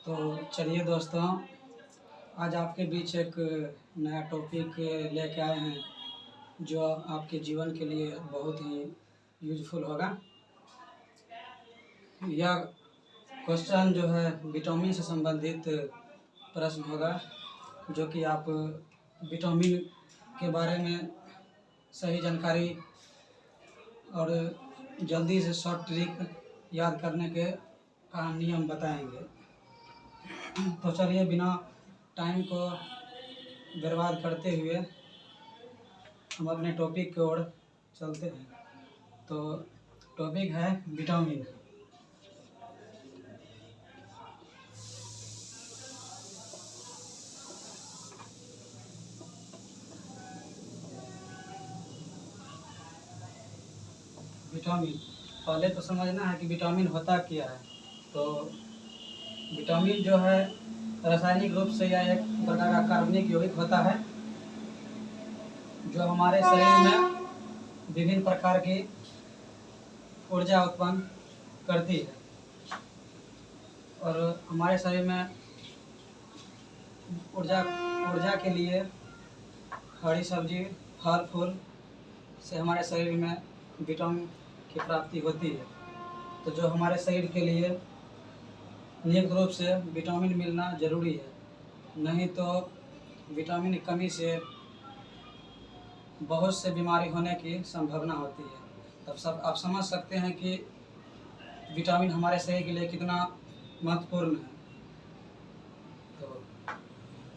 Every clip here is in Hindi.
तो चलिए दोस्तों, आज आपके बीच एक नया टॉपिक लेके आए हैं जो आपके जीवन के लिए बहुत ही यूजफुल होगा। यह क्वेश्चन जो है विटामिन से संबंधित प्रश्न होगा, जो कि आप विटामिन के बारे में सही जानकारी और जल्दी से शॉर्ट ट्रिक याद करने के नियम बताएंगे। तो चलिए बिना टाइम को बर्बाद करते हुए हम अपने टॉपिक की ओर चलते हैं। तो टॉपिक है विटामिन। विटामिन पहले तो समझना है कि विटामिन होता क्या है। तो विटामिन जो है रासायनिक रूप से यह एक प्रकार का कार्बनिक यौगिक होता है जो हमारे शरीर में विभिन्न प्रकार की ऊर्जा उत्पन्न करती है और हमारे शरीर में ऊर्जा के लिए हरी सब्जी फल फूल से हमारे शरीर में विटामिन की प्राप्ति होती है। तो जो हमारे शरीर के लिए नियमित रूप से विटामिन मिलना जरूरी है, नहीं तो विटामिन की कमी से बहुत से बीमारी होने की संभावना होती है। तब सब आप समझ सकते हैं कि विटामिन हमारे शरीर के लिए कितना महत्वपूर्ण है।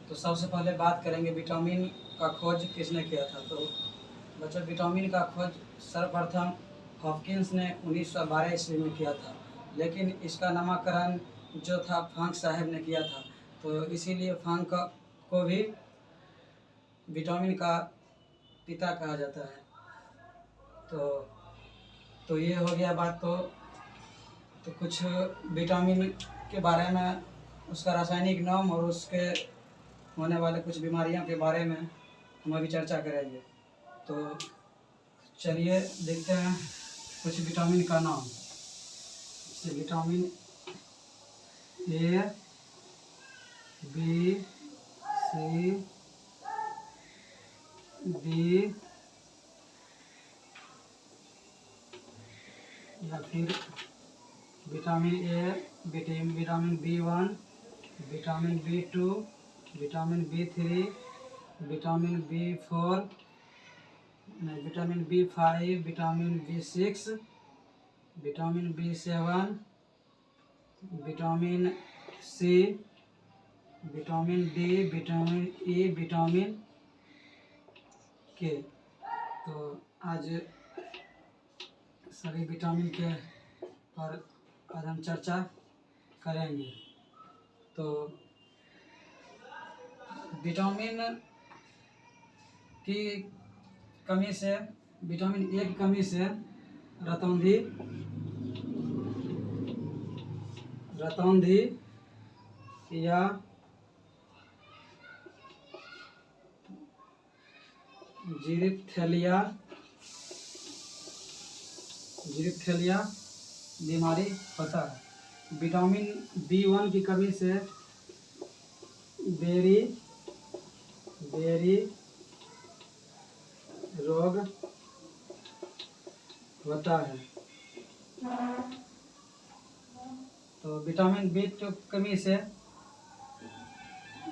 तो सबसे पहले बात करेंगे विटामिन का खोज किसने किया था। तो बच्चों, विटामिन का खोज सर्वप्रथम हॉपकिंस ने 1912 ईस्वी में किया था, लेकिन इसका नामकरण जो था फांक साहब ने किया था। तो इसीलिए फांक को भी विटामिन का पिता कहा जाता है। तो ये हो गया बात। तो कुछ विटामिन के बारे में, उसका रासायनिक नाम और उसके होने वाले कुछ बीमारियों के बारे में हम अभी चर्चा करेंगे। तो चलिए देखते हैं कुछ विटामिन का नाम। जैसे vitamin A, B, C, D या फिर vitamin A, vitamin B1, vitamin B2, vitamin B3, vitamin B4, vitamin B5, vitamin B6, vitamin B7, vitamin C, vitamin D, vitamin E, vitamin K. तो आज सभी विटामिन के पर आज हम चर्चा करेंगे। तो विटामिन की कमी से, विटामिन ए की कमी से रतौंधी या जीरिप्थेलिया बीमारी होता है। विटामिन B1 की कमी से बेरी रोग होता है। तो विटामिन B2 की कमी से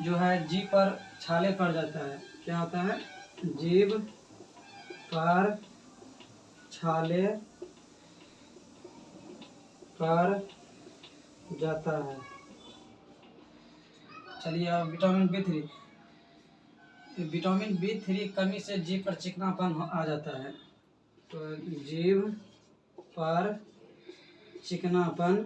जो है जीभ पर छाले पड़ जाता है। क्या होता है? जीभ पर छाले पड़ जाता है। चलिए अब विटामिन B3 कमी से जीभ पर चिकनापन आ जाता है। तो जीभ पर चिकनापन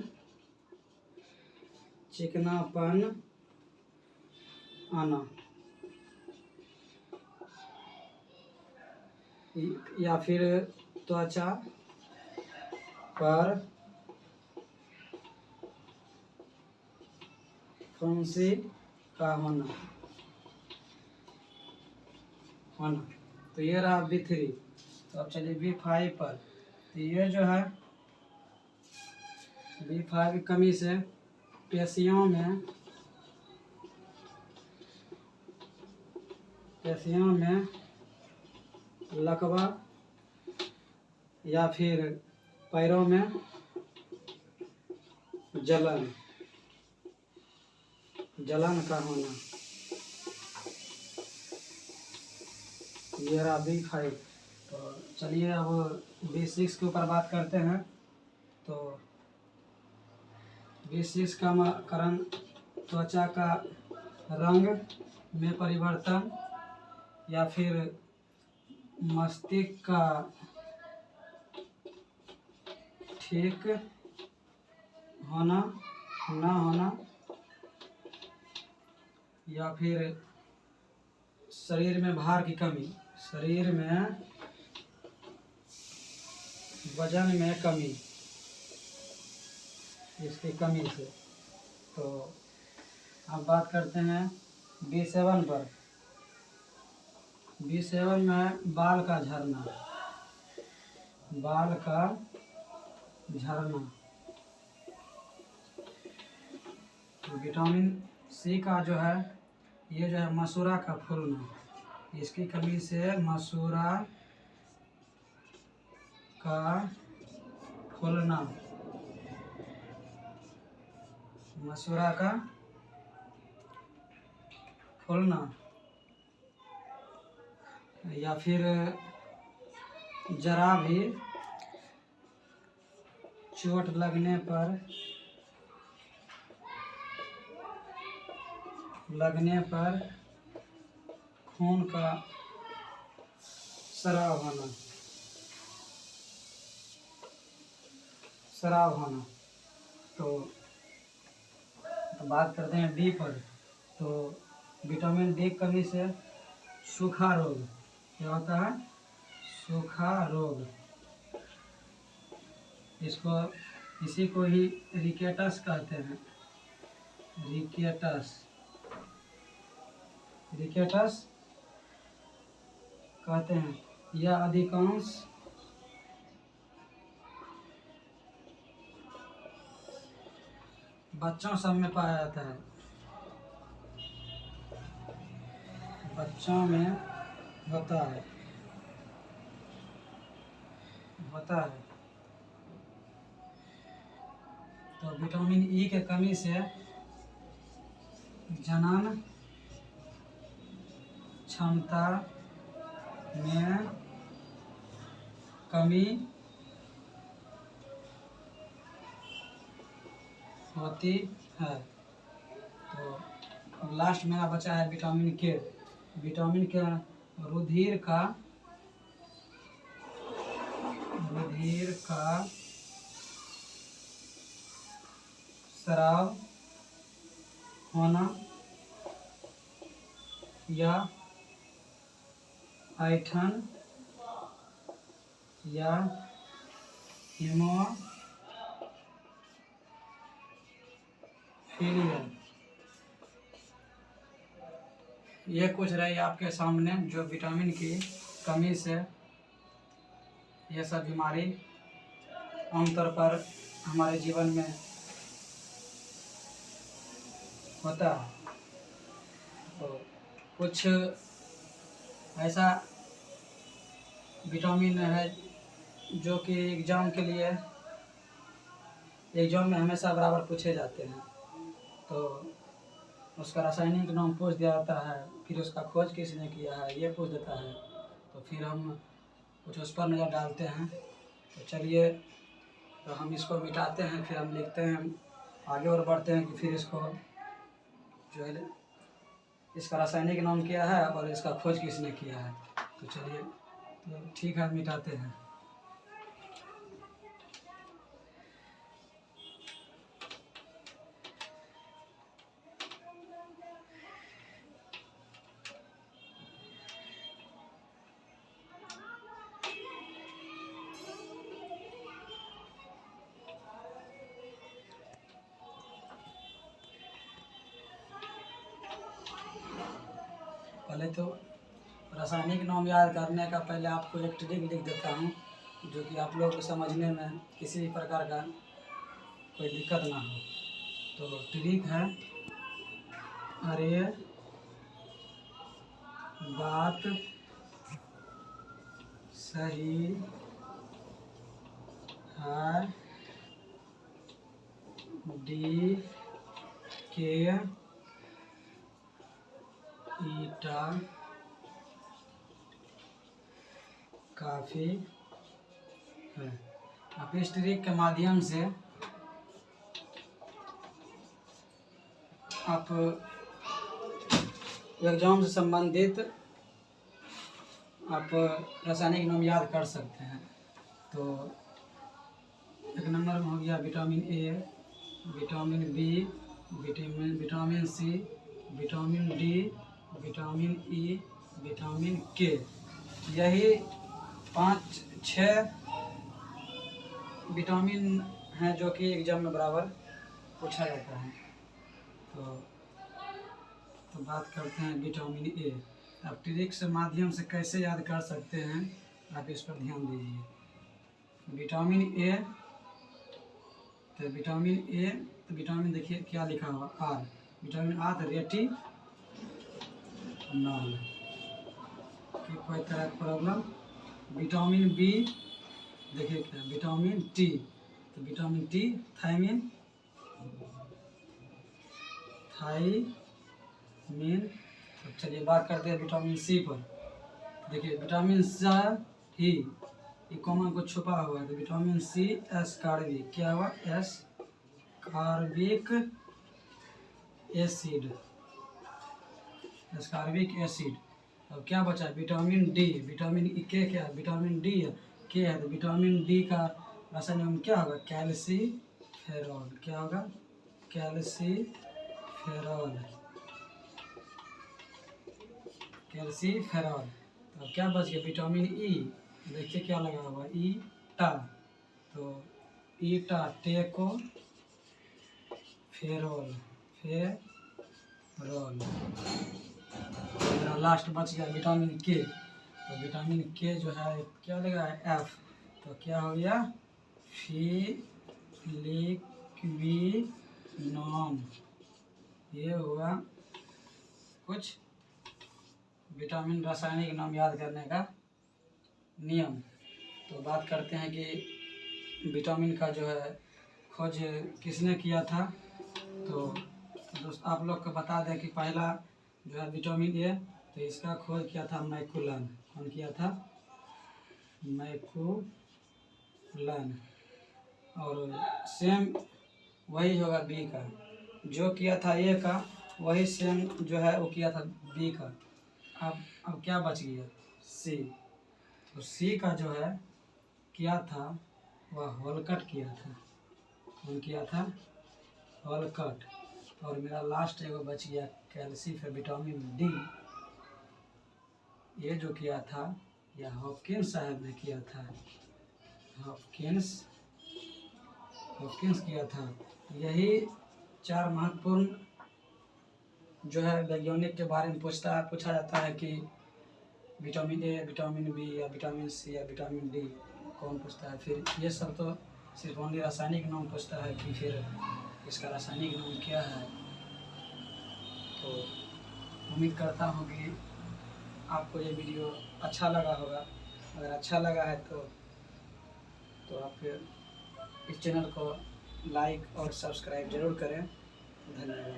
आना या फिर त्वचा पर फुंसी का होना। तो ये रहा B3। तो अब चलिए B5 पर। तो ये जो है B5 की कमी से पेशियों में पेशियों में लकवा या फिर पैरों में जलन का होना। ये रहा B5। तो चलिए अब B6 के ऊपर बात करते हैं। तो B6 का कारण त्वचा का रंग में परिवर्तन या फिर मस्तिष्क का ठीक होना ना होना या फिर शरीर में भार की कमी, शरीर में वजन में कमी, इसकी कमी से। तो अब बात करते हैं B7 पर। B7 में बाल का झड़ना, बाल का झड़ना। तो विटामिन C का जो है, ये जो है मसूरा का फूलना, इसकी कमी से मसूरा का फूलना, मसूरा का फूलना या फिर जरा भी चोट लगने पर खून का स्राव होना। तो बात करते हैं D पर। तो विटामिन D की कमी से सूखा रोग, क्या होता है? सूखा रोग। इसी को ही रिकेटस कहते हैं, रिकेटस कहते हैं। यह अधिकांश बच्चों सब में पाया जाता है, बच्चों में होता है। तो विटामिन E के कमी से जनन क्षमता में कमी होती है। तो अब लास्ट मेरा बचा है विटामिन K। विटामिन K रुधिर का स्राव होना या ऐंठन या हीमोफीलिया, ये कुछ रही आपके सामने जो विटामिन की कमी से ये सब बीमारी आमतौर पर हमारे जीवन में होता है। तो कुछ ऐसा विटामिन है जो कि एग्ज़ाम में हमेशा बराबर पूछे जाते हैं। तो उसका रासायनिक नाम पूछ दिया जाता है, फिर उसका खोज किसने किया है ये पूछ देता है। तो फिर हम कुछ उस पर नज़र डालते हैं। तो चलिए, तो हम इसको मिटाते हैं, फिर हम लिखते हैं, आगे और बढ़ते हैं कि फिर इसको जो है इसका रासायनिक नाम क्या है और इसका खोज किसने किया है। तो चलिए, तो ठीक है, मिटाते हैं। पहले तो रासायनिक नाम याद करने का पहले आपको एक ट्रिक लिख देता हूँ, जो कि आप लोग को समझने में किसी भी प्रकार का कोई दिक्कत ना हो। तो ट्रिक है, अरे बात सही है, डी के ईटा काफ़ी है। आप इस ट्रिक के माध्यम से आप एग्जाम से संबंधित आप रासायनिक नाम याद कर सकते हैं। तो एक नंबर में हो गया vitamin A, vitamin B, vitamin C, vitamin D, vitamin E, vitamin K. यही 5-6 विटामिन हैं जो कि एग्जाम में बराबर पूछा जाता है। तो बात करते हैं विटामिन ए। आप ट्रिक से माध्यम से कैसे याद कर सकते हैं, आप इस पर ध्यान दीजिए। विटामिन ए, तो विटामिन देखिए क्या लिखा हुआ, आर। विटामिन आर तो रेटिनॉल की कोई तरह की प्रॉब्लम। विटामिन बी देखिए क्या, विटामिन टी, तो विटामिन टी थायमिन, तो चलिए बात करते हैं विटामिन सी पर। देखिए विटामिन सी ही, ये कॉमन को छुपा हुआ है, तो विटामिन सी एस्कॉर्बिक, क्या हुआ, एस्कॉर्बिक एसिड, एस्कॉर्बिक एसिड। अब क्या बचा, विटामिन डी, विटामिन के क्या है, विटामिन डी है, के है, तो विटामिन डी का रासायनिक नाम क्या होगा, कैल्सीफेरॉल। क्या होगा, कैल्सीफेरॉल, कैल्सीफेरॉल। तो क्या बच गया, विटामिन ई, देखिए क्या लगा हुआ, ईटा, तो ईटा टेको फेरोल, मेरा लास्ट बच गया विटामिन के। तो विटामिन के जो है क्या लगा है, एफ, तो क्या हो गया, फिलिक्विनोन। ये हुआ कुछ विटामिन रासायनिक नाम याद करने का नियम। तो बात करते हैं कि विटामिन का जो है खोज किसने किया था। तो दोस्त आप लोग को बता दें कि पहला जो है विटामिन ए, तो इसका खोज किया था मैकुलन। कौन किया था, मैकुलन। और सेम वही होगा बी का, जो किया था ए का वही सेम जो है वो किया था बी का। अब क्या बच गया, सी। तो सी का जो है किया था वह होलकट किया था। कौन किया था, होलकट। और मेरा लास्ट एगो बच गया कैल्सीफेरॉल, विटामिन डी। ये जो किया था यह हॉपकिंस साहब ने किया था, हॉपकिंस किया था। यही 4 महत्वपूर्ण जो है वैज्ञानिक के बारे में पूछा जाता है कि विटामिन ए, विटामिन बी या विटामिन सी या विटामिन डी कौन पूछता है। फिर ये सब तो सिर्फ ओनली रासायनिक नाम पूछता है कि फिर इसका रासायनिक नाम क्या है। तो उम्मीद करता हूँ कि आपको ये वीडियो अच्छा लगा होगा। अगर अच्छा लगा है तो आप इस चैनल को लाइक और सब्सक्राइब ज़रूर करें। धन्यवाद।